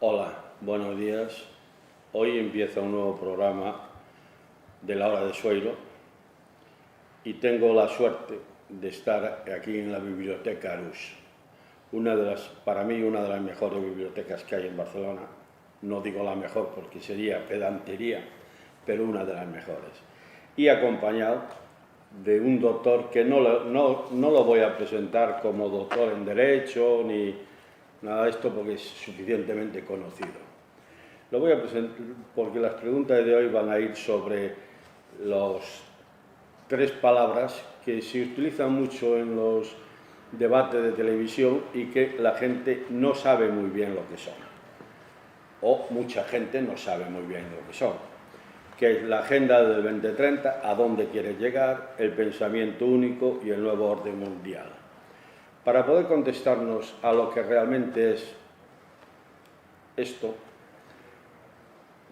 Hola, buenos días. Hoy empieza un nuevo programa de la Hora de Sueiro y tengo la suerte de estar aquí en la Biblioteca Arús, para mí una de las mejores bibliotecas que hay en Barcelona. No digo la mejor porque sería pedantería, pero una de las mejores. Y acompañado de un doctor que no lo voy a presentar como doctor en Derecho ni nada de esto porque es suficientemente conocido. Lo voy a presentar porque las preguntas de hoy van a ir sobre las tres palabras que se utilizan mucho en los debates de televisión y que la gente no sabe muy bien lo que son. O mucha gente no sabe muy bien lo que son. Que es la Agenda del 2030, a dónde quiere llegar, el pensamiento único y el nuevo orden mundial. Para poder contestarnos a lo que realmente es esto,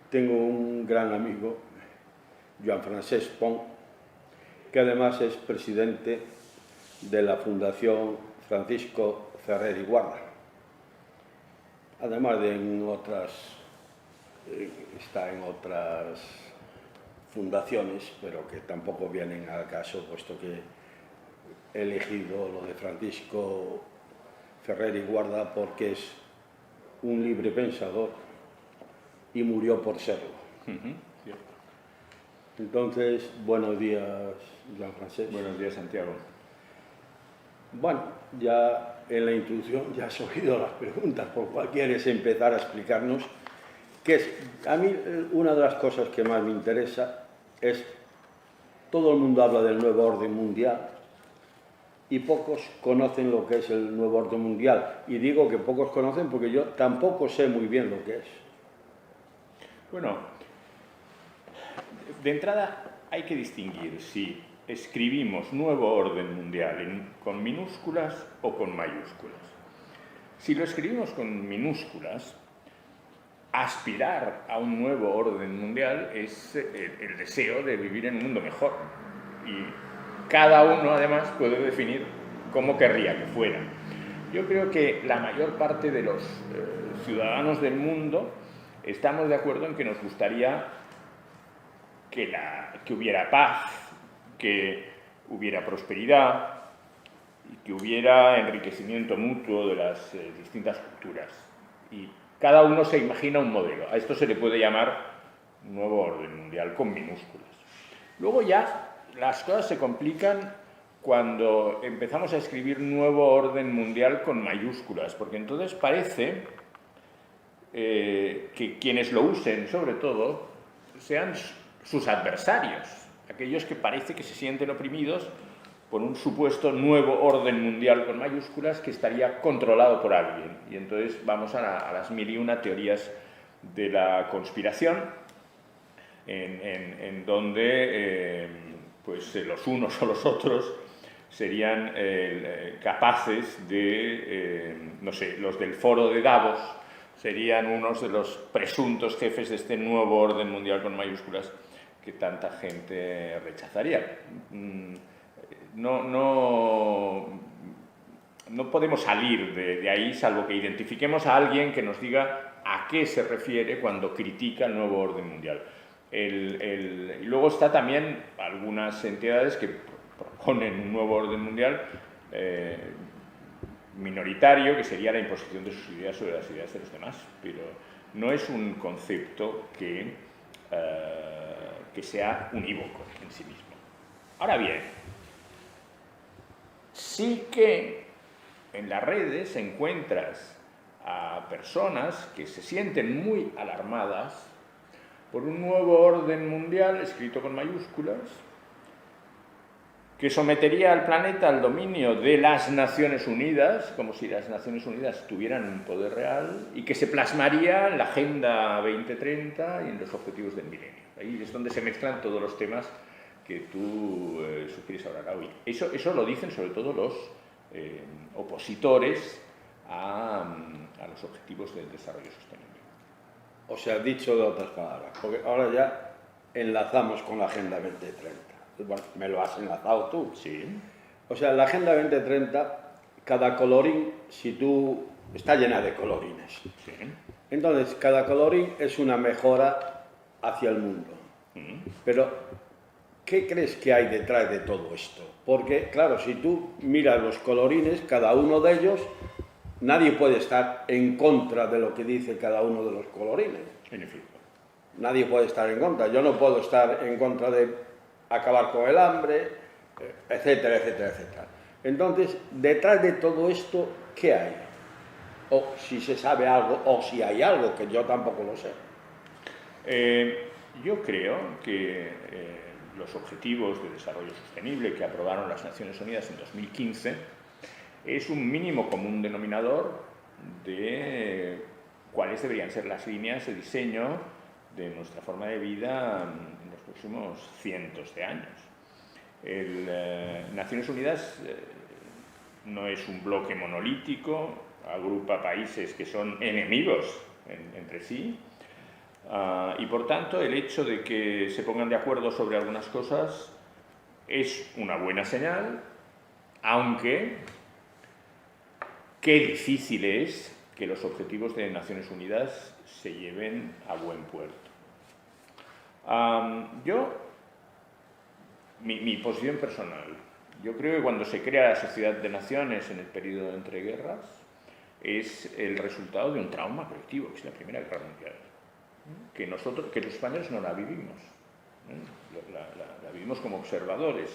tengo un gran amigo, Joan Francesc Pont, que además es presidente de la Fundación Francisco Ferrer y Guarda. Además de está en otras fundaciones, pero que tampoco vienen al caso, puesto que he elegido lo de Francisco Ferrer y Guarda porque es un libre pensador y murió por serlo. Entonces, buenos días, Joan Francesc. Buenos días, Santiago. Bueno, ya en la introducción ya has oído las preguntas, por cual quieres empezar a explicarnos qué es. A mí una de las cosas que más me interesa es, todo el mundo habla del nuevo orden mundial y pocos conocen lo que es el nuevo orden mundial. Y digo que pocos conocen porque yo tampoco sé muy bien lo que es. Bueno, de entrada hay que distinguir si escribimos nuevo orden mundial con minúsculas o con mayúsculas. Si lo escribimos con minúsculas, aspirar a un nuevo orden mundial es el deseo de vivir en un mundo mejor. Y cada uno, además, puede definir cómo querría que fuera. Yo creo que la mayor parte de los ciudadanos del mundo estamos de acuerdo en que nos gustaría que hubiera paz, que hubiera prosperidad y que hubiera enriquecimiento mutuo de las distintas culturas. Y cada uno se imagina un modelo. A esto se le puede llamar nuevo orden mundial con minúsculas. Luego ya las cosas se complican cuando empezamos a escribir nuevo orden mundial con mayúsculas, porque entonces parece que quienes lo usen, sobre todo, sean sus adversarios, aquellos que parece que se sienten oprimidos por un supuesto nuevo orden mundial con mayúsculas que estaría controlado por alguien. Y entonces vamos a las mil y una teorías de la conspiración, en donde pues los unos o los otros serían capaces de, no sé, los del foro de Davos serían unos de los presuntos jefes de este nuevo orden mundial con mayúsculas que tanta gente rechazaría. No podemos salir de ahí, salvo que identifiquemos a alguien que nos diga a qué se refiere cuando critica el nuevo orden mundial. Y luego está también algunas entidades que proponen un nuevo orden mundial minoritario, que sería la imposición de sus ideas sobre las ideas de los demás, pero no es un concepto que sea unívoco en sí mismo. Ahora bien, sí que en las redes encuentras a personas que se sienten muy alarmadas por un nuevo orden mundial escrito con mayúsculas que sometería al planeta al dominio de las Naciones Unidas, como si las Naciones Unidas tuvieran un poder real, y que se plasmaría en la Agenda 2030 y en los Objetivos del Milenio. Ahí es donde se mezclan todos los temas que tú sugieres ahora hoy. Eso lo dicen sobre todo los opositores a los Objetivos del Desarrollo Sostenible. O sea, dicho de otras palabras, porque ahora ya enlazamos con la Agenda 2030. Bueno, me lo has enlazado tú. Sí. O sea, la Agenda 2030, cada colorín, si tú está llena de colorines. Sí. Entonces, cada colorín es una mejora hacia el mundo. Pero, ¿qué crees que hay detrás de todo esto? Porque, claro, si tú miras los colorines, cada uno de ellos, nadie puede estar en contra de lo que dice cada uno de los colorines. En efecto. Nadie puede estar en contra. Yo no puedo estar en contra de acabar con el hambre, etcétera, etcétera, etcétera. Entonces, detrás de todo esto, ¿qué hay? O si se sabe algo, o si hay algo, que yo tampoco lo sé. Yo creo que los Objetivos de Desarrollo Sostenible que aprobaron las Naciones Unidas en 2015 es un mínimo común denominador de cuáles deberían ser las líneas de diseño de nuestra forma de vida en los próximos cientos de años. Naciones Unidas no es un bloque monolítico, agrupa países que son enemigos entre sí, y por tanto el hecho de que se pongan de acuerdo sobre algunas cosas es una buena señal, aunque qué difícil es que los objetivos de Naciones Unidas se lleven a buen puerto. Mi posición personal, yo creo que cuando se crea la Sociedad de Naciones en el periodo de entreguerras es el resultado de un trauma colectivo, que es la Primera Guerra Mundial, que los españoles no la vivimos, la vivimos como observadores,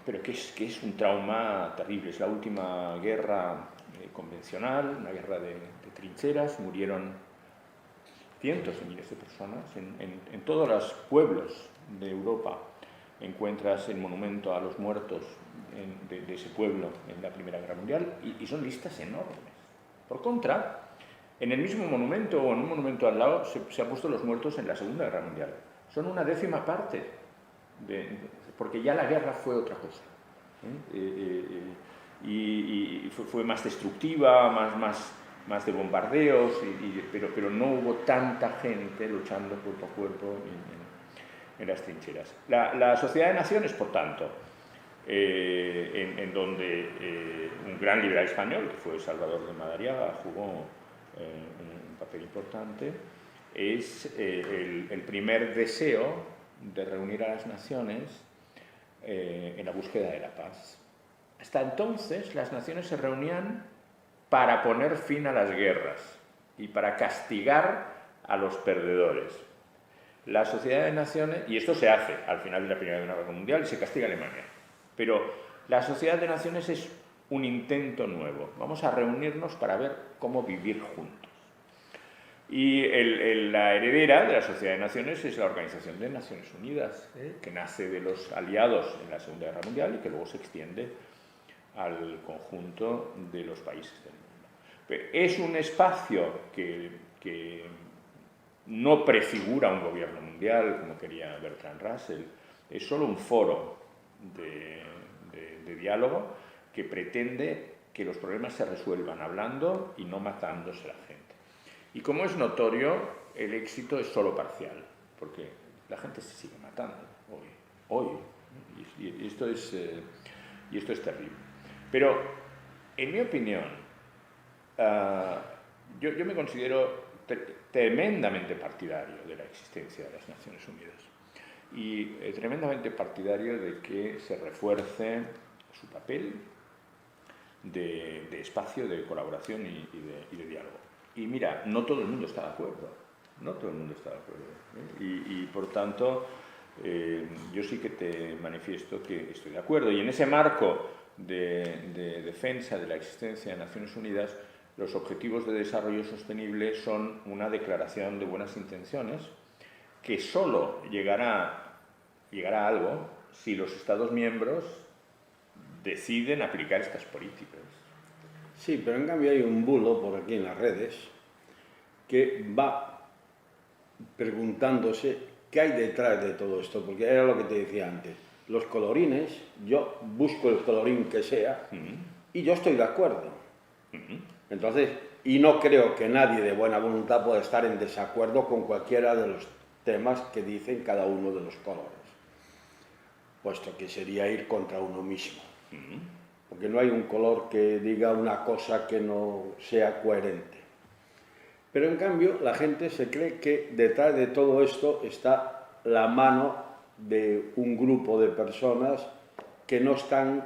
pero que es un trauma terrible. Es la última guerra convencional, una guerra de trincheras, murieron cientos de miles de personas en todos los pueblos de Europa. Encuentras el monumento a los muertos de ese pueblo en la Primera Guerra Mundial y son listas enormes. Por contra, en el mismo monumento o en un monumento al lado se han puesto los muertos en la Segunda Guerra Mundial. Son una décima parte, porque ya la guerra fue otra cosa. Y fue más destructiva, más de bombardeos, pero no hubo tanta gente luchando cuerpo a cuerpo en las trincheras. La Sociedad de Naciones, por tanto, en donde un gran liberal español, que fue Salvador de Madariaga, jugó un papel importante, es el primer deseo de reunir a las naciones en la búsqueda de la paz. Hasta entonces las naciones se reunían para poner fin a las guerras y para castigar a los perdedores. La Sociedad de Naciones, y esto se hace al final de la Primera Guerra Mundial y se castiga a Alemania, pero la Sociedad de Naciones es un intento nuevo. Vamos a reunirnos para ver cómo vivir juntos. Y la heredera de la Sociedad de Naciones es la Organización de Naciones Unidas, que nace de los aliados en la Segunda Guerra Mundial y que luego se extiende al conjunto de los países del mundo. Pero es un espacio que no prefigura un gobierno mundial, como quería Bertrand Russell, es solo un foro de diálogo que pretende que los problemas se resuelvan hablando y no matándose la gente. Y como es notorio, el éxito es solo parcial, porque la gente se sigue matando hoy. Y esto es terrible. Pero, en mi opinión, yo me considero tremendamente partidario de la existencia de las Naciones Unidas y tremendamente partidario de que se refuerce su papel de espacio de colaboración y de diálogo. Y mira, no todo el mundo está de acuerdo, y por tanto yo sí que te manifiesto que estoy de acuerdo. Y en ese marco de defensa de la existencia de Naciones Unidas, los Objetivos de Desarrollo Sostenible son una declaración de buenas intenciones que solo llegará a algo si los Estados miembros deciden aplicar estas políticas. Sí, pero en cambio hay un bulo por aquí en las redes que va preguntándose qué hay detrás de todo esto, porque era lo que te decía antes. Los colorines, yo busco el colorín que sea y yo estoy de acuerdo. Entonces, y no creo que nadie de buena voluntad pueda estar en desacuerdo con cualquiera de los temas que dicen cada uno de los colores, puesto que sería ir contra uno mismo. porque no hay un color que diga una cosa que no sea coherente. Pero en cambio la gente se cree que detrás de todo esto está la mano de un grupo de personas que no están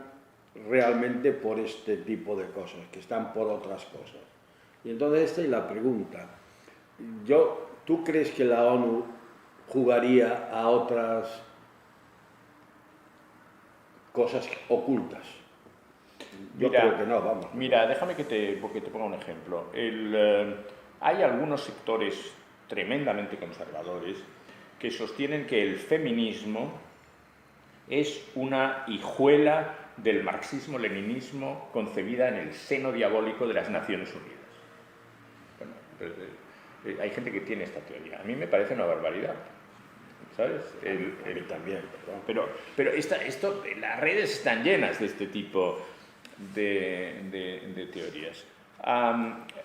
realmente por este tipo de cosas, que están por otras cosas. Y entonces esta es la pregunta. ¿Tú crees que la ONU jugaría a otras cosas ocultas? Yo creo que no, vamos. Mira, déjame que te ponga un ejemplo. Hay algunos sectores tremendamente conservadores que sostienen que el feminismo es una hijuela del marxismo-leninismo concebida en el seno diabólico de las Naciones Unidas. Bueno, hay gente que tiene esta teoría. A mí me parece una barbaridad, ¿sabes? También, perdón. Pero las redes están llenas de este tipo de teorías.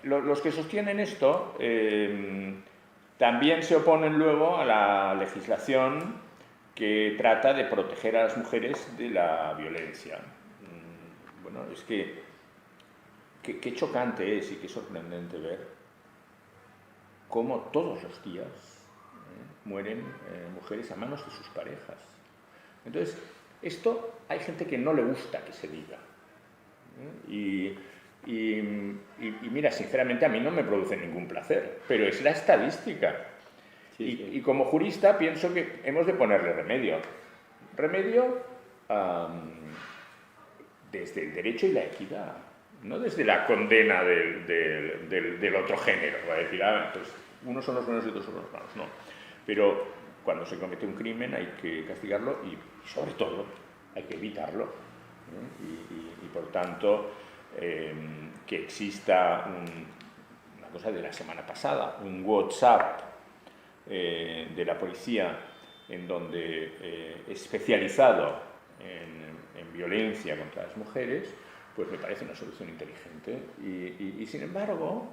Los que sostienen esto también se oponen luego a la legislación que trata de proteger a las mujeres de la violencia. Bueno, es que qué chocante es y qué sorprendente ver cómo todos los días mueren mujeres a manos de sus parejas. Entonces, esto hay gente que no le gusta que se diga. Y mira, sinceramente a mí no me produce ningún placer, pero es la estadística. Sí. Y como jurista pienso que hemos de ponerle remedio. Remedio desde el derecho y la equidad, no desde la condena del otro género. Va a decir, pues unos son los buenos y otros son los malos. No. Pero cuando se comete un crimen hay que castigarlo y sobre todo hay que evitarlo. Y por tanto, que exista una cosa de la semana pasada, un WhatsApp de la policía en donde especializado en violencia contra las mujeres, pues me parece una solución inteligente. Y sin embargo,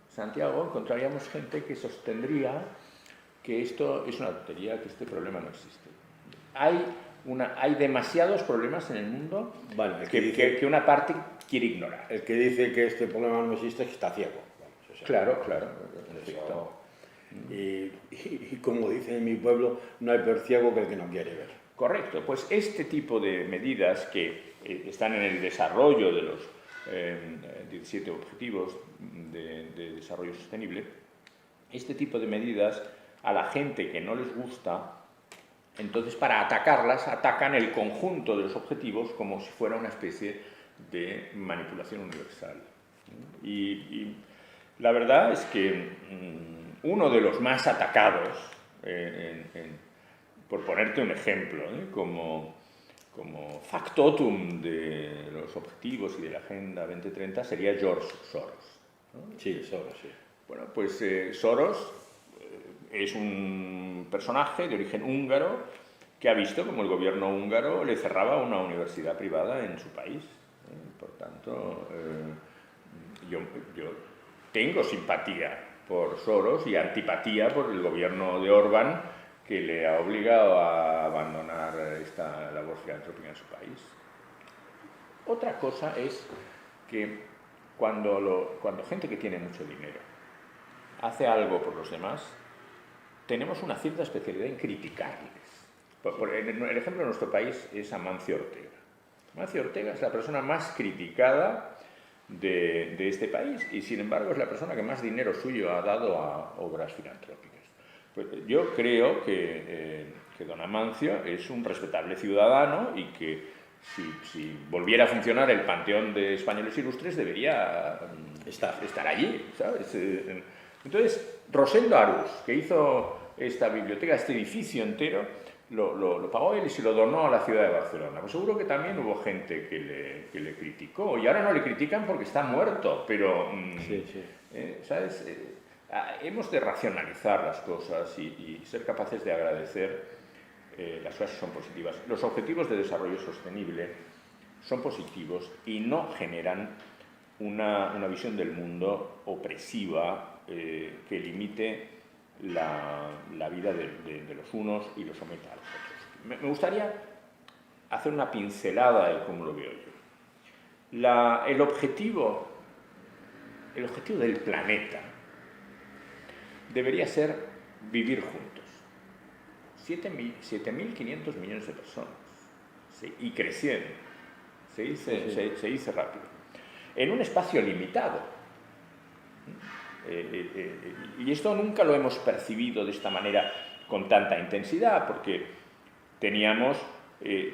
Santiago, encontraríamos gente que sostendría que esto es una tontería, que este problema no existe. Hay demasiados problemas en el mundo que una parte quiere ignorar. El que dice que este problema no existe es que está ciego. Vamos, claro. Y como dicen en mi pueblo, no hay peor ciego que el que no quiere ver. Correcto. Pues este tipo de medidas que están en el desarrollo de los 17 Objetivos de Desarrollo Sostenible, este tipo de medidas a la gente que no les gusta, entonces para atacarlas atacan el conjunto de los objetivos como si fuera una especie de manipulación universal. Y la verdad es que uno de los más atacados, por ponerte un ejemplo, como factotum de los objetivos y de la Agenda 2030 sería George Soros, ¿no? Sí, Soros, sí. Bueno, pues Soros es un personaje de origen húngaro que ha visto como el gobierno húngaro le cerraba una universidad privada en su país. Por tanto, yo tengo simpatía por Soros y antipatía por el gobierno de Orbán, que le ha obligado a abandonar esta labor filantrópica en su país. Otra cosa es que cuando gente que tiene mucho dinero hace algo por los demás, tenemos una cierta especialidad en criticarles. El ejemplo de nuestro país es Amancio Ortega. Amancio Ortega es la persona más criticada de este país y, sin embargo, es la persona que más dinero suyo ha dado a obras filantrópicas. Pues yo creo que don Amancio es un respetable ciudadano y que si volviera a funcionar el Panteón de Españoles Ilustres debería estar allí, ¿sabes? Entonces, Rosendo Arús, que hizo esta biblioteca, este edificio entero, lo pagó él y se lo donó a la ciudad de Barcelona. Pues seguro que también hubo gente que le criticó, y ahora no le critican porque está muerto, pero, ¿sabes? Hemos de racionalizar las cosas y ser capaces de agradecer las cosas que son positivas. Los objetivos de desarrollo sostenible son positivos y no generan una visión del mundo opresiva que limite la vida de los unos y los someta a los otros. Me gustaría hacer una pincelada de cómo lo veo yo. el objetivo del planeta debería ser vivir juntos. 7.500 millones de personas, ¿sí? Y creciendo, se dice rápido, en un espacio limitado. Y esto nunca lo hemos percibido de esta manera con tanta intensidad, porque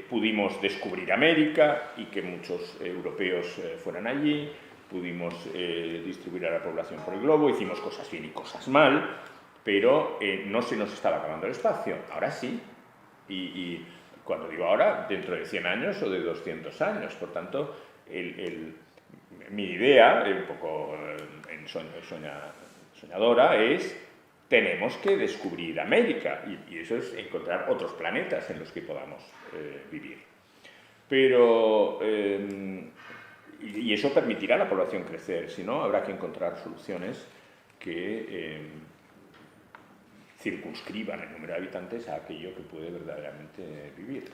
pudimos descubrir América y que muchos europeos fueran allí, pudimos distribuir a la población por el globo, hicimos cosas bien y cosas mal, pero no se nos estaba acabando el espacio. Ahora sí, y cuando digo ahora, dentro de 100 años o de 200 años. Por tanto, mi idea, un poco soñadora, es: tenemos que descubrir América, y eso es encontrar otros planetas en los que podamos vivir. Pero, y eso permitirá a la población crecer. Si no, habrá que encontrar soluciones que circunscriban el número de habitantes a aquello que puede verdaderamente vivir.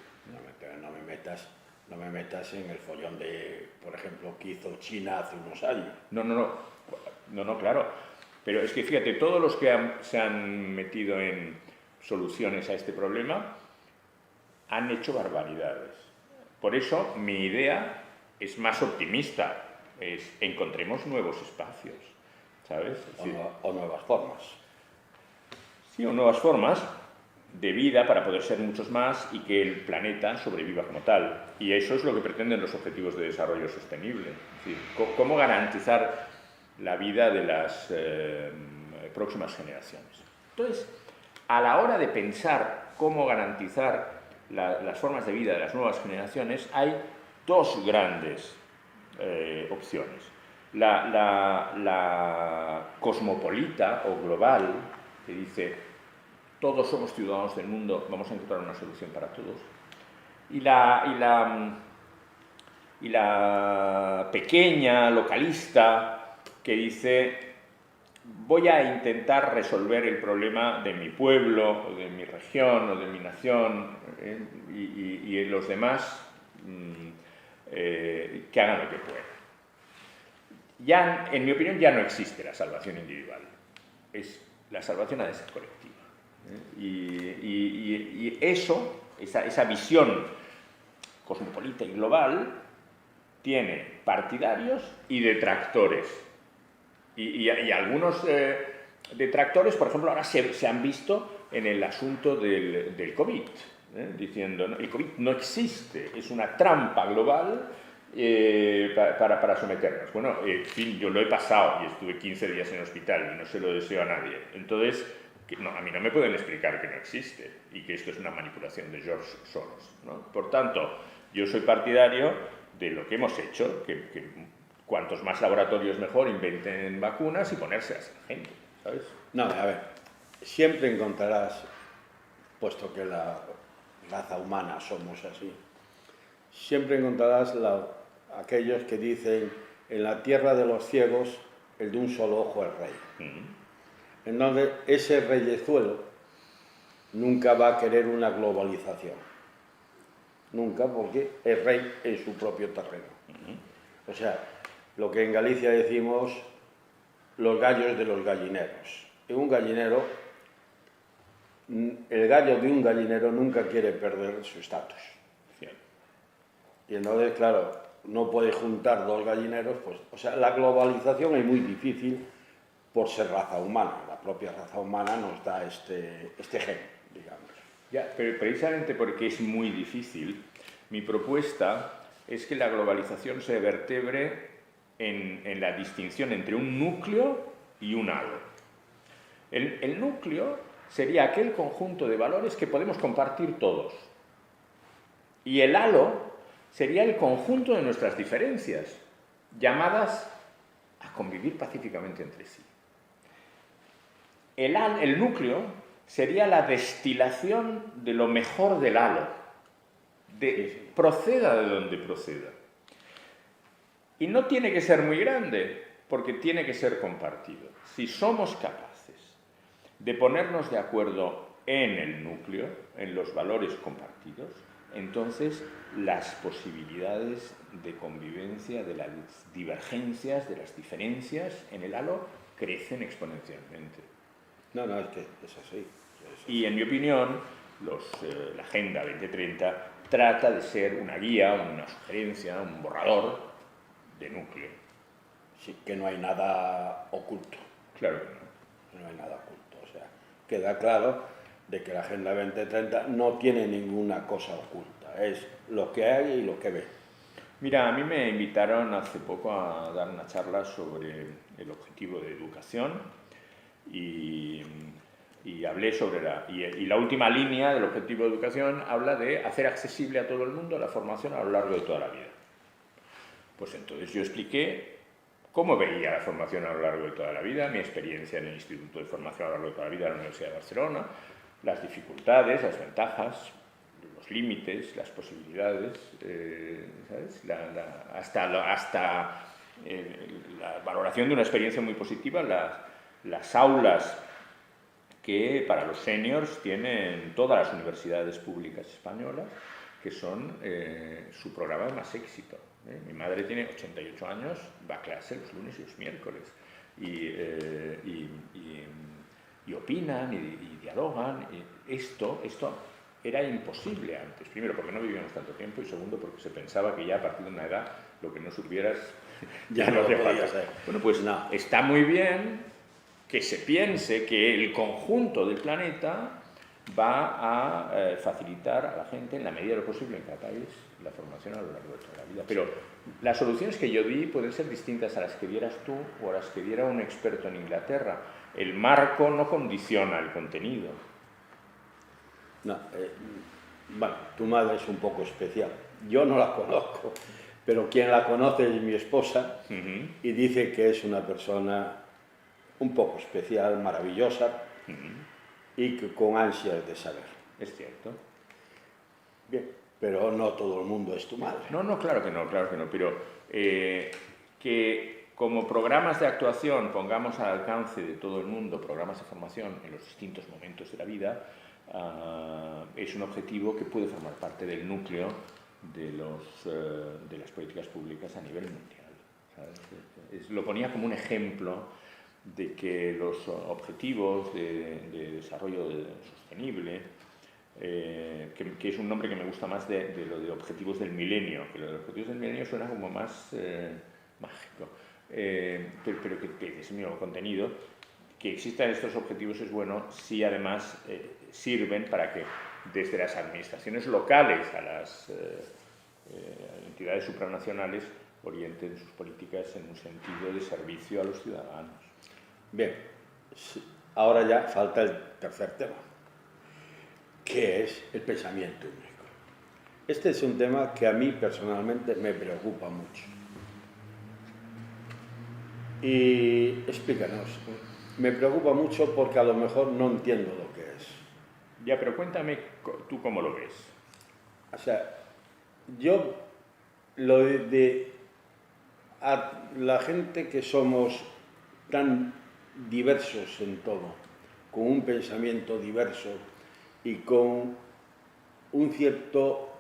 No me metas en el follón de, por ejemplo, que hizo China hace unos años. No, claro. Pero es que fíjate, todos los que se han metido en soluciones a este problema han hecho barbaridades. Por eso mi idea es más optimista, es: encontremos nuevos espacios, ¿sabes? O nuevas formas. Sí, o nuevas formas de vida para poder ser muchos más y que el planeta sobreviva como tal. Y eso es lo que pretenden los Objetivos de Desarrollo Sostenible. Es decir, ¿cómo garantizar la vida de las próximas generaciones? Entonces, a la hora de pensar cómo garantizar las formas de vida de las nuevas generaciones, hay dos grandes opciones. La cosmopolita o global, que dice: todos somos ciudadanos del mundo, vamos a encontrar una solución para todos. Y la pequeña, localista, que dice: voy a intentar resolver el problema de mi pueblo, o de mi región, o de mi nación, y los demás que hagan lo que puedan. Ya, en mi opinión, ya no existe la salvación individual. La salvación ha de ser colectiva. Y esa visión cosmopolita y global tiene partidarios y detractores. Y algunos detractores, por ejemplo, ahora se han visto en el asunto del COVID, diciendo: ¿no? El COVID no existe, es una trampa global para someternos. Bueno, en fin, yo lo he pasado y estuve 15 días en hospital y no se lo deseo a nadie. Entonces, a mí no me pueden explicar que no existe y que esto es una manipulación de George Soros, ¿no? Por tanto, yo soy partidario de lo que hemos hecho, que cuantos más laboratorios mejor, inventen vacunas y ponérselas a la gente, ¿sabes? No, a ver, siempre encontrarás, puesto que la raza humana somos así, siempre encontrarás aquellos que dicen: en la tierra de los ciegos, el de un solo ojo es rey. Entonces, ese reyezuelo nunca va a querer una globalización. Nunca, porque es rey en su propio terreno. O sea, lo que en Galicia decimos los gallos de los gallineros. En un gallinero, el gallo de un gallinero nunca quiere perder su estatus. Y entonces, claro, no puede juntar dos gallineros, pues, o sea, la globalización es muy difícil por ser raza humana. La propia raza humana nos da este gen, digamos. Ya, pero precisamente porque es muy difícil, mi propuesta es que la globalización se vertebre en la distinción entre un núcleo y un halo. El núcleo sería aquel conjunto de valores que podemos compartir todos. Y el halo sería el conjunto de nuestras diferencias, llamadas a convivir pacíficamente entre sí. El núcleo sería la destilación de lo mejor del halo, proceda de donde proceda. Y no tiene que ser muy grande, porque tiene que ser compartido. Si somos capaces de ponernos de acuerdo en el núcleo, en los valores compartidos, entonces las posibilidades de convivencia, de las divergencias, de las diferencias en el halo crecen exponencialmente. No, es que es así. Y en mi opinión, la Agenda 2030 trata de ser una guía, una sugerencia, un borrador de núcleo. Sí, que no hay nada oculto. Claro que no. No hay nada oculto. O sea, queda claro de que la Agenda 2030 no tiene ninguna cosa oculta. Es lo que hay y lo que ve. Mira, a mí me invitaron hace poco a dar una charla sobre el objetivo de educación y hablé sobre la última línea del objetivo de educación habla de hacer accesible a todo el mundo la formación a lo largo de toda la vida. Pues entonces yo expliqué cómo veía la formación a lo largo de toda la vida, mi experiencia en el Instituto de Formación a lo largo de toda la vida de la Universidad de Barcelona, las dificultades, las ventajas, los límites, las posibilidades, ¿sabes? Hasta la valoración de una experiencia muy positiva, las aulas que para los seniors tienen todas las universidades públicas españolas, que son su programa de más éxito. Mi madre tiene 88 años, va a clase los lunes y los miércoles, y opinan y dialogan. Esto era imposible antes, primero porque no vivíamos tanto tiempo y segundo porque se pensaba que ya a partir de una edad lo que no supieras ya no hacía podía falta. ser. Bueno, pues No. está muy bien que se piense que el conjunto del planeta va a facilitar a la gente, en la medida de lo posible en cada país, la formación a lo largo de toda la vida. Pero las soluciones que yo di pueden ser distintas a las que dieras tú o a las que diera un experto en Inglaterra. El marco no condiciona el contenido. No, bueno, tu madre es un poco especial. Yo no la conozco, pero quien la conoce es mi esposa y dice que es una persona un poco especial, maravillosa y que con ansias de saber. Es cierto. Bien, pero no todo el mundo es tu madre. No, claro que no, pero que como programas de actuación pongamos al alcance de todo el mundo programas de formación en los distintos momentos de la vida, es un objetivo que puede formar parte del núcleo de las políticas públicas a nivel mundial, ¿sabes? Lo ponía como un ejemplo de que los objetivos de desarrollo sostenible, que es un nombre que me gusta más de lo de objetivos del milenio, que lo de objetivos del milenio suena como más mágico, pero que es mi nuevo contenido. Que existan estos objetivos es bueno si además sirven para que desde las administraciones locales a las entidades supranacionales orienten sus políticas en un sentido de servicio a los ciudadanos. Bien, ahora ya falta el tercer tema, que es el pensamiento único. Este es un tema que a mí personalmente me preocupa mucho. Y explícanos. Me preocupa mucho porque a lo mejor no entiendo lo que es. Ya, pero cuéntame tú cómo lo ves. O sea, yo lo a la gente que somos tan diversos en todo, con un pensamiento diverso y con un cierto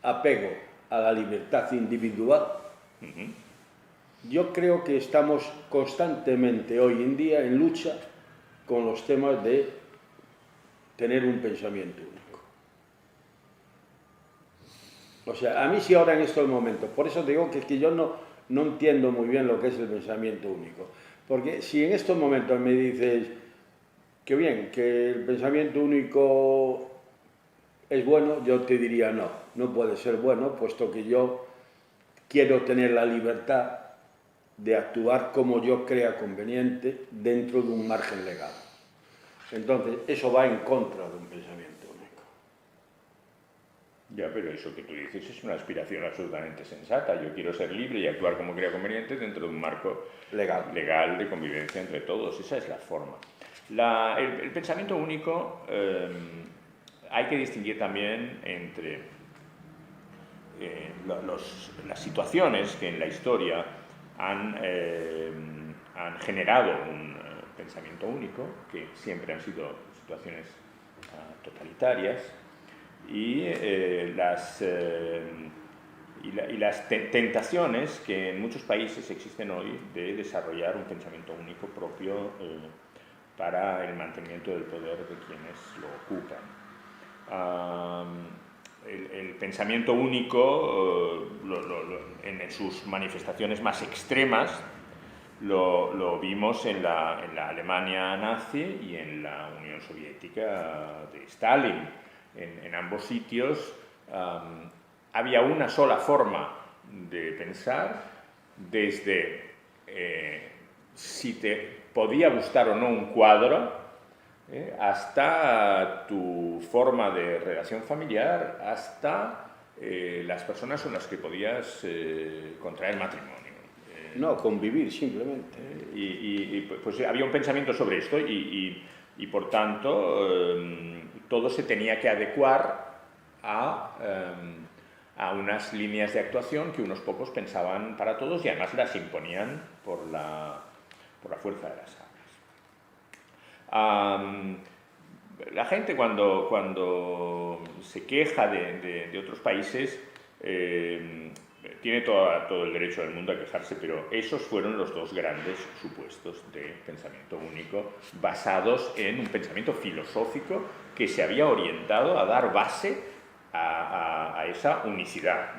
apego a la libertad individual, yo creo que estamos constantemente hoy en día en lucha con los temas de tener un pensamiento único. O sea, a mí sí ahora en estos momentos, por eso digo que yo no entiendo muy bien lo que es el pensamiento único. Porque si en estos momentos me dices que bien, que el pensamiento único es bueno, yo te diría no puede ser bueno, puesto que yo quiero tener la libertad de actuar como yo crea conveniente dentro de un margen legal. Entonces, eso va en contra de un pensamiento único. Ya, pero eso que tú dices es una aspiración absolutamente sensata. Yo quiero ser libre y actuar como crea conveniente dentro de un marco legal de convivencia entre todos. Esa es la forma. El pensamiento único hay que distinguir también entre las situaciones que en la historia han generado un pensamiento único, que siempre han sido situaciones totalitarias, y las tentaciones que en muchos países existen hoy de desarrollar un pensamiento único propio para el mantenimiento del poder de quienes lo ocupan. El pensamiento único, en sus manifestaciones más extremas, lo vimos en la Alemania nazi y en la Unión Soviética de Stalin. En ambos sitios había una sola forma de pensar, desde si te podía gustar o no un cuadro, hasta tu forma de relación familiar, hasta las personas con las que podías contraer matrimonio. No, convivir simplemente. Pues había un pensamiento sobre esto y por tanto todo se tenía que adecuar a unas líneas de actuación que unos pocos pensaban para todos y además las imponían por la fuerza de las armas. La gente cuando se queja de otros países tiene todo el derecho del mundo a quejarse, pero esos fueron los dos grandes supuestos de pensamiento único basados en un pensamiento filosófico que se había orientado a dar base a esa unicidad.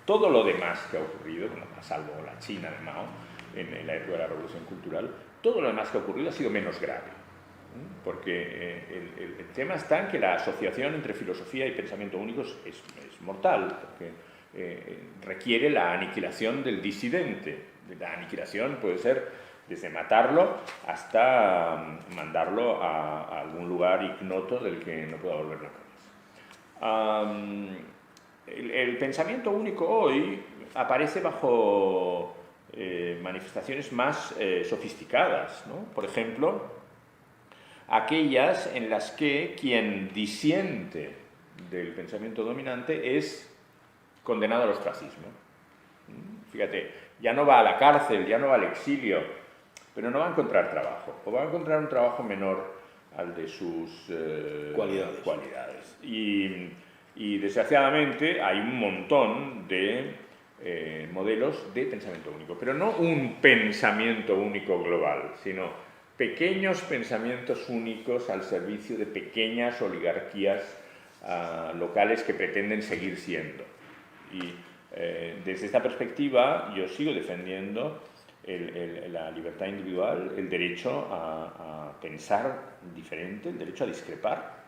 Todo lo demás que ha ocurrido, bueno, salvo la China de Mao, en la época de la Revolución Cultural, todo lo demás que ha ocurrido ha sido menos grave. Porque el tema está en que la asociación entre filosofía y pensamiento único es mortal, porque requiere la aniquilación del disidente. La aniquilación puede ser desde matarlo hasta mandarlo a algún lugar ignoto del que no pueda volver nunca más. El pensamiento único hoy aparece bajo manifestaciones más sofisticadas, ¿no? Por ejemplo, aquellas en las que quien disiente del pensamiento dominante es condenado al ostracismo. Fíjate, ya no va a la cárcel, ya no va al exilio, pero no va a encontrar trabajo, o va a encontrar un trabajo menor al de sus cualidades. Y desgraciadamente hay un montón de modelos de pensamiento único, pero no un pensamiento único global, sino pequeños pensamientos únicos al servicio de pequeñas oligarquías locales que pretenden seguir siendo. Y desde esta perspectiva yo sigo defendiendo la libertad individual, el derecho a pensar diferente, el derecho a discrepar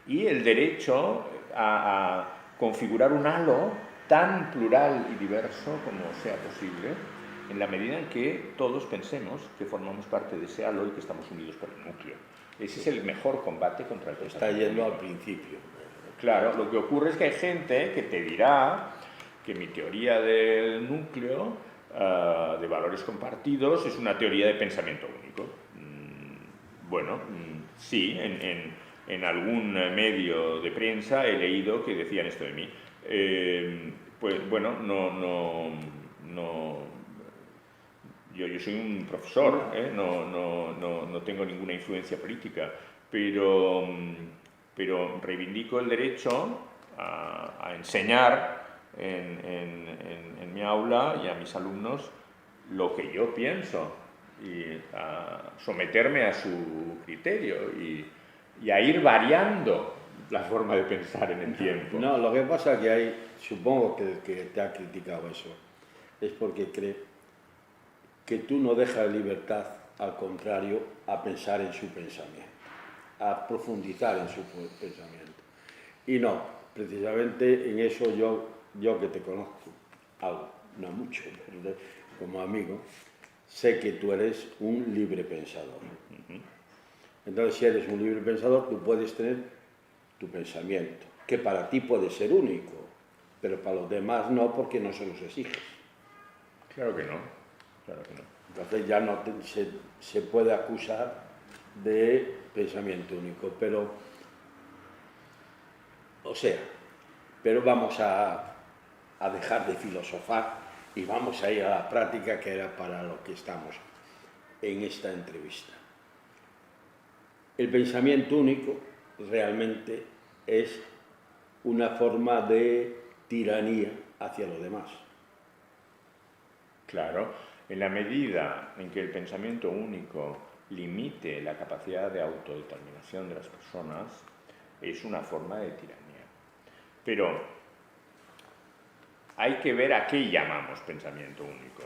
y el derecho a configurar un halo tan plural y diverso como sea posible, en la medida en que todos pensemos que formamos parte de ese halo y que estamos unidos por el núcleo. Ese es el mejor combate contra el pensamiento. Está yendo al principio. Claro, lo que ocurre es que hay gente que te dirá que mi teoría del núcleo, de valores compartidos, es una teoría de pensamiento único. Bueno, sí, en algún medio de prensa he leído que decían esto de mí. Pues bueno, yo soy un profesor, no tengo ninguna influencia política, pero reivindico el derecho a enseñar en mi aula y a mis alumnos lo que yo pienso y a someterme a su criterio y a ir variando la forma de pensar en el tiempo. No, lo que pasa es que hay, supongo que te ha criticado eso, es porque cree que tú no dejas libertad, al contrario, a pensar en su pensamiento, a profundizar en su pensamiento. Y no, precisamente en eso yo que te conozco, algo, no mucho, pero como amigo, sé que tú eres un libre pensador. Entonces, si eres un libre pensador, tú puedes tener tu pensamiento, que para ti puede ser único, pero para los demás no, porque no se los exiges. Claro que no, claro que no. Entonces ya no se puede acusar de pensamiento único, pero, o sea, pero vamos a dejar de filosofar y vamos a ir a la práctica, que era para lo que estamos en esta entrevista. El pensamiento único realmente es una forma de tiranía hacia los demás. Claro, en la medida en que el pensamiento único limite la capacidad de autodeterminación de las personas, es una forma de tiranía. Pero hay que ver a qué llamamos pensamiento único.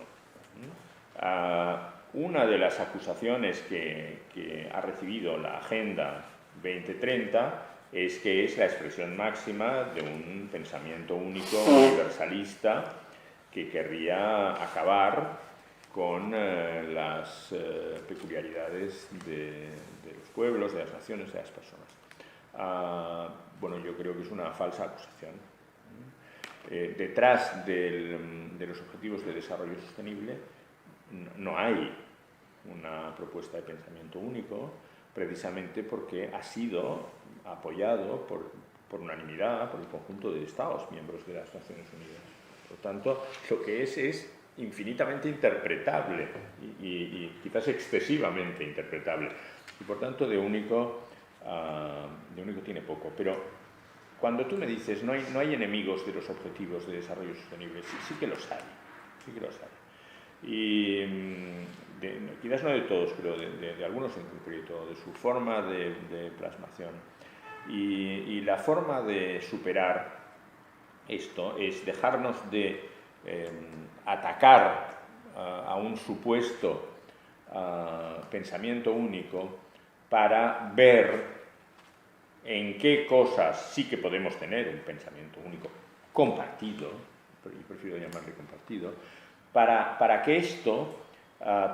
Una de las acusaciones que ha recibido la Agenda 2030 es que es la expresión máxima de un pensamiento único universalista que querría acabar con las peculiaridades de los pueblos, de las naciones, de las personas. Bueno, yo creo que es una falsa acusación. Detrás de los objetivos de desarrollo sostenible no hay una propuesta de pensamiento único, precisamente porque ha sido apoyado por unanimidad por el conjunto de Estados miembros de las Naciones Unidas. Por lo tanto, lo que es infinitamente interpretable y quizás excesivamente interpretable. Y por tanto, de único tiene poco. Pero cuando tú me dices no hay enemigos de los objetivos de desarrollo sostenible, sí que los hay. Sí que los hay. Y quizás no de todos, pero de algunos en concreto, de su forma de plasmación. Y la forma de superar esto es dejarnos de atacar a un supuesto pensamiento único para ver en qué cosas sí que podemos tener un pensamiento único compartido, yo prefiero llamarle compartido, para que esto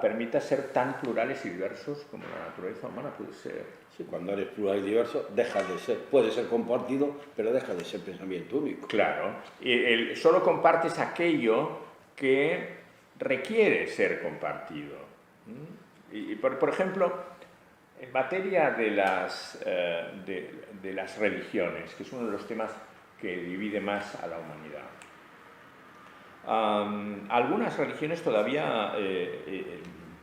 permita ser tan plurales y diversos como la naturaleza humana puede ser. Sí, cuando eres plural y diverso, deja de ser, puede ser compartido, pero deja de ser pensamiento único. Claro, solo compartes aquello que requiere ser compartido. Y por ejemplo, en materia de las religiones, que es uno de los temas que divide más a la humanidad, algunas religiones todavía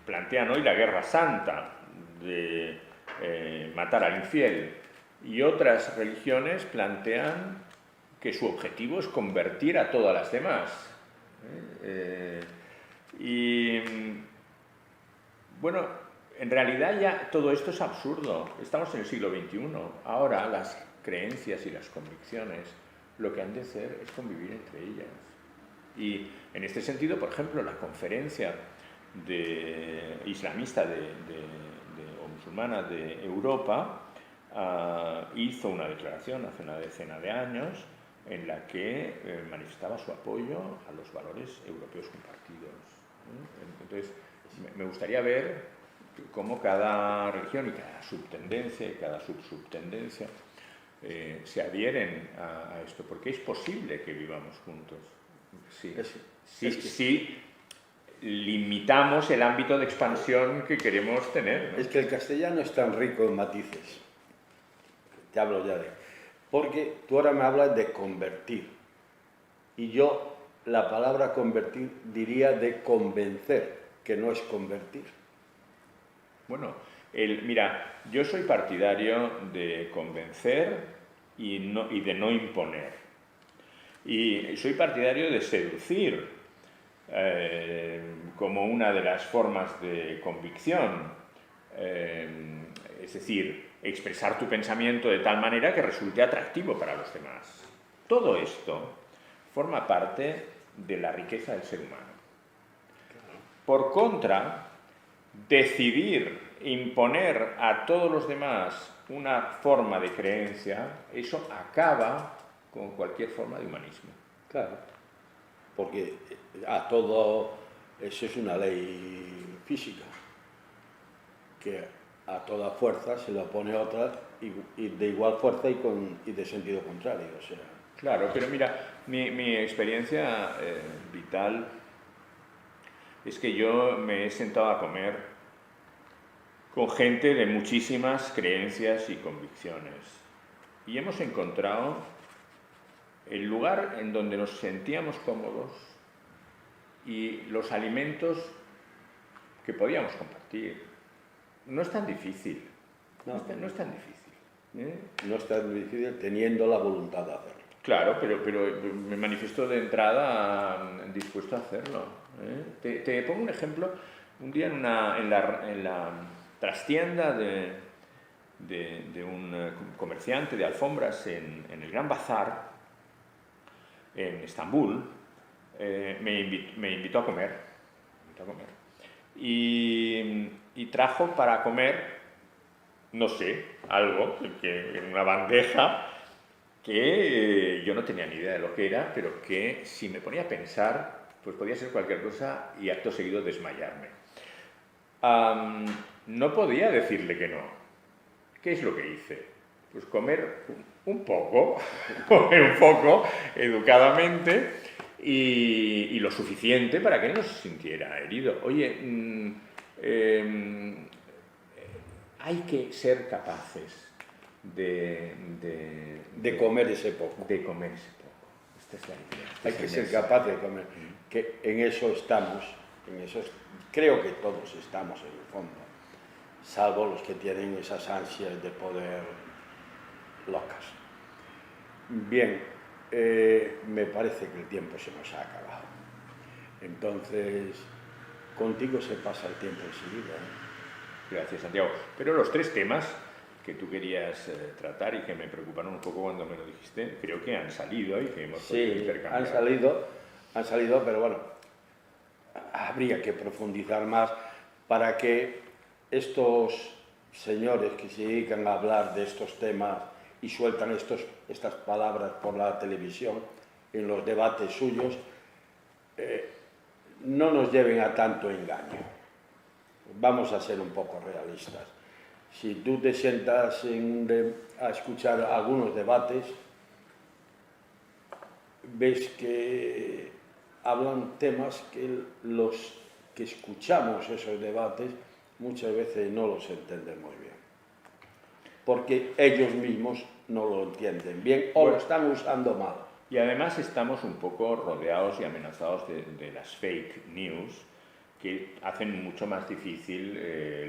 plantean hoy la guerra santa de matar al infiel, y otras religiones plantean que su objetivo es convertir a todas las demás. Y bueno, en realidad ya todo esto es absurdo. Estamos en el siglo XXI. Ahora las creencias y las convicciones lo que han de hacer es convivir entre ellas. Y en este sentido, por ejemplo, la conferencia islamista o musulmana de Europa hizo una declaración hace una decena de años en la que manifestaba su apoyo a los valores europeos compartidos. Entonces, me gustaría ver cómo cada religión y cada subtendencia y cada subtendencia se adhieren a esto, porque es posible que vivamos juntos. Sí, limitamos el ámbito de expansión que queremos tener, ¿no? Es que el castellano es tan rico en matices. Te hablo ya de... Porque tú ahora me hablas de convertir. Y yo la palabra convertir diría de convencer, que no es convertir. Bueno, mira, yo soy partidario de convencer y de no imponer. Y soy partidario de seducir como una de las formas de convicción. Es decir, expresar tu pensamiento de tal manera que resulte atractivo para los demás. Todo esto forma parte de la riqueza del ser humano. Por contra, decidir imponer a todos los demás una forma de creencia, eso acaba con cualquier forma de humanismo. Claro, porque a todo eso es una ley física, que a toda fuerza se le opone otra y de igual fuerza y de sentido contrario. O sea. Claro, pero mira, mi experiencia vital es que yo me he sentado a comer con gente de muchísimas creencias y convicciones. Y hemos encontrado el lugar en donde nos sentíamos cómodos y los alimentos que podíamos compartir. No es tan difícil. No es tan difícil. No es tan difícil teniendo la voluntad de hacerlo. Claro, pero me manifiesto de entrada dispuesto a hacerlo. Te pongo un ejemplo. Un día en la trastienda de un comerciante de alfombras en el Gran Bazar, en Estambul, me invitó a comer. Y trajo para comer, no sé, algo en una bandeja que yo no tenía ni idea de lo que era, pero que si me ponía a pensar, pues podía ser cualquier cosa y acto seguido desmayarme. No podía decirle que no. ¿Qué es lo que hice? Pues comer un poco, educadamente, y lo suficiente para que no se sintiera herido. Oye, hay que ser capaces de comer ese poco. De comer ese poco. Esta es la idea. Hay que ser capaz de comer. Que en eso estamos, creo que todos estamos en el fondo, salvo los que tienen esas ansias de poder locas. Bien, me parece que el tiempo se nos ha acabado. Entonces, contigo se pasa el tiempo enseguida. Gracias, Santiago. Pero los 3 temas que tú querías tratar y que me preocuparon un poco cuando me lo dijiste, creo que han salido y que hemos podido intercambiar. Han salido, pero bueno, habría que profundizar más para que estos señores que se dedican a hablar de estos temas y sueltan estas palabras por la televisión en los debates suyos, no nos lleven a tanto engaño. Vamos a ser un poco realistas. Si tú te sientas a escuchar algunos debates, ves que hablan temas que los que escuchamos esos debates muchas veces no los entendemos bien, porque ellos mismos no lo entienden bien o lo están usando mal. Y además estamos un poco rodeados y amenazados de las fake news, que hacen mucho más difícil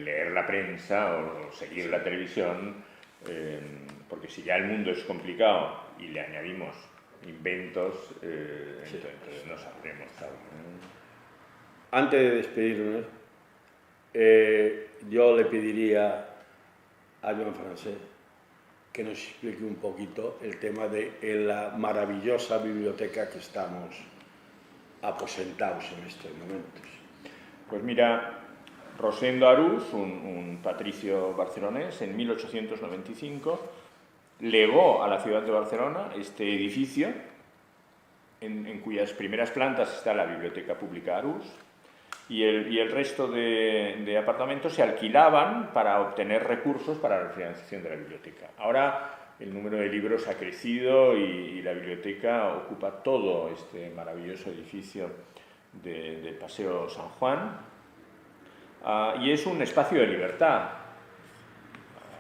leer la prensa o seguir la televisión, porque si ya el mundo es complicado y le añadimos inventos, entonces no sabremos. Antes de despedirnos, yo le pediría a Joan Francesc que nos explique un poquito el tema de la maravillosa biblioteca que estamos aposentados en estos momentos. Pues mira, Rosendo Arús, un patricio barcelonés, en 1895 legó a la ciudad de Barcelona este edificio en cuyas primeras plantas está la Biblioteca Pública Arús y el resto de apartamentos se alquilaban para obtener recursos para la financiación de la biblioteca. Ahora el número de libros ha crecido y la biblioteca ocupa todo este maravilloso edificio del Paseo San Juan, y es un espacio de libertad.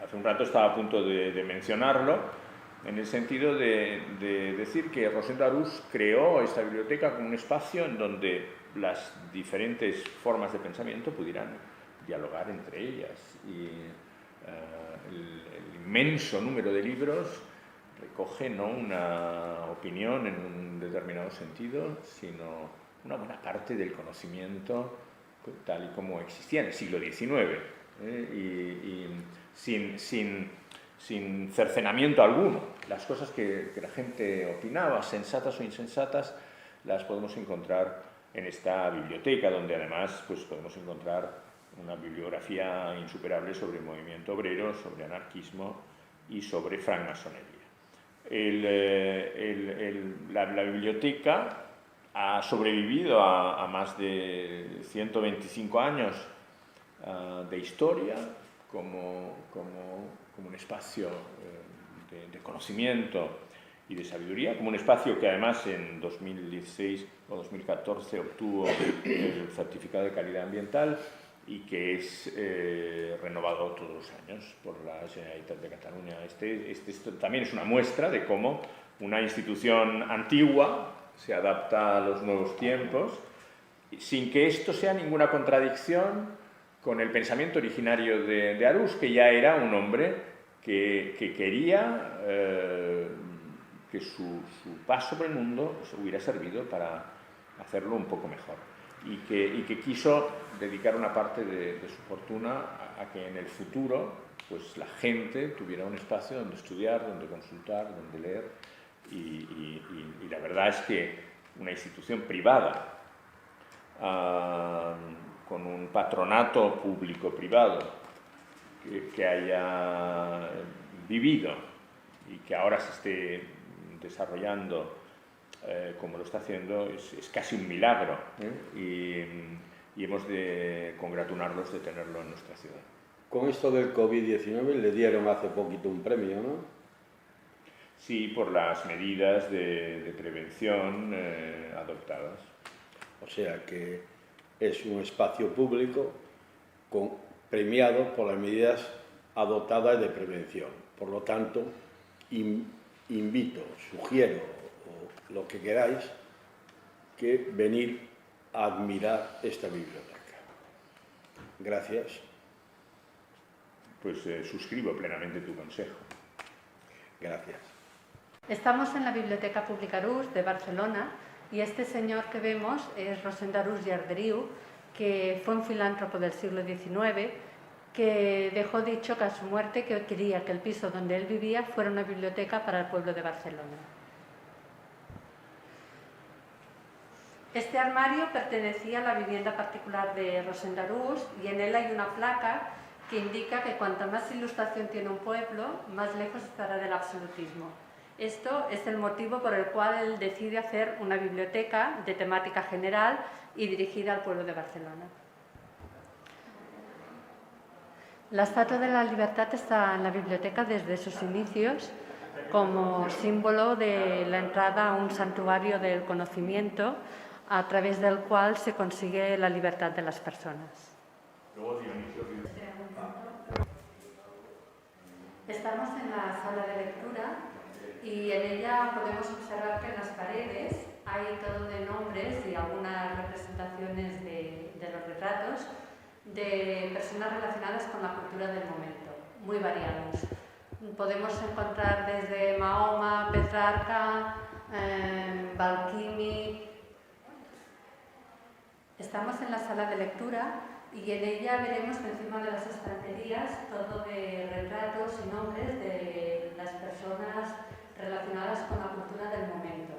Hace un rato estaba a punto de mencionarlo, en el sentido de decir que Rosendo Arús creó esta biblioteca como un espacio en donde las diferentes formas de pensamiento pudieran dialogar entre ellas. Y el inmenso número de libros recoge no una opinión en un determinado sentido, sino una buena parte del conocimiento tal y como existía en el siglo XIX, y sin cercenamiento alguno. Las cosas que la gente opinaba, sensatas o insensatas, las podemos encontrar en esta biblioteca, donde además pues, podemos encontrar una bibliografía insuperable sobre el movimiento obrero, sobre anarquismo y sobre francmasonería. La biblioteca ha sobrevivido a más de 125 años de historia como un espacio de conocimiento y de sabiduría, como un espacio que además en 2016 o 2014 obtuvo el certificado de calidad ambiental y que es renovado todos los años por la Generalitat de Cataluña. Esto también es una muestra de cómo una institución antigua se adapta a los nuevos tiempos, sin que esto sea ninguna contradicción con el pensamiento originario de Arús, que ya era un hombre que quería que su paso por el mundo hubiera servido para hacerlo un poco mejor y que quiso dedicar una parte de su fortuna a que en el futuro pues, la gente tuviera un espacio donde estudiar, donde consultar, donde leer y la verdad es que una institución privada con un patronato público-privado que haya vivido y que ahora se esté desarrollando como lo está haciendo es casi un milagro, y hemos de congratularnos de tenerlo en nuestra ciudad. Con esto del COVID-19 le dieron hace poquito un premio, ¿no? Sí, por las medidas de prevención adoptadas. O sea que es un espacio público premiado por las medidas adoptadas de prevención. Por lo tanto, invito, sugiero, o lo que queráis, que venir a admirar esta biblioteca. Gracias. Pues suscribo plenamente tu consejo. Gracias. Estamos en la Biblioteca Pública Arús de Barcelona y este señor que vemos es Rosend Arús i Arderiu, que fue un filántropo del siglo XIX que dejó dicho que a su muerte que quería que el piso donde él vivía fuera una biblioteca para el pueblo de Barcelona. Este armario pertenecía a la vivienda particular de Rosend Arús y en él hay una placa que indica que cuanta más ilustración tiene un pueblo, más lejos estará del absolutismo. Esto es el motivo por el cual él decide hacer una biblioteca de temática general y dirigida al pueblo de Barcelona. La Estatua de la Libertad está en la biblioteca desde sus inicios como símbolo de la entrada a un santuario del conocimiento a través del cual se consigue la libertad de las personas. Estamos en la sala de lectura y en ella podemos observar que en las paredes hay todo de nombres y algunas representaciones de los retratos de personas relacionadas con la cultura del momento, muy variados. Podemos encontrar desde Mahoma, Petrarca, Balkimi. Estamos en la sala de lectura y en ella veremos que encima de las estanterías todo de retratos y nombres de las personas relacionadas con la cultura del momento.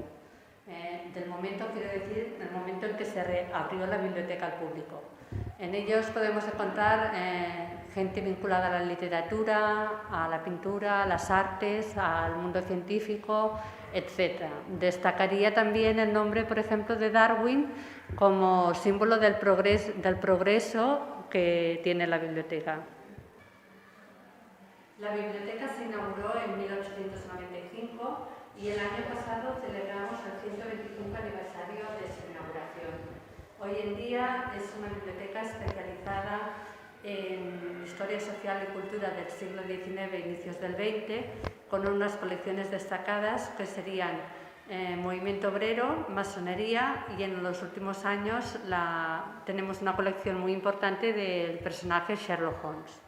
Del momento quiero decir el momento en que se abrió la biblioteca al público. En ellos podemos encontrar gente vinculada a la literatura, a la pintura, a las artes, al mundo científico, etc. Destacaría también el nombre, por ejemplo, de Darwin como símbolo del progreso que tiene la biblioteca. La biblioteca se inauguró en 1895 y el año pasado celebramos el 125 aniversario de su inauguración. Hoy en día es una biblioteca especializada en historia social y cultura del siglo XIX e inicios del XX, con unas colecciones destacadas que serían movimiento obrero, masonería y en los últimos años tenemos una colección muy importante del personaje Sherlock Holmes.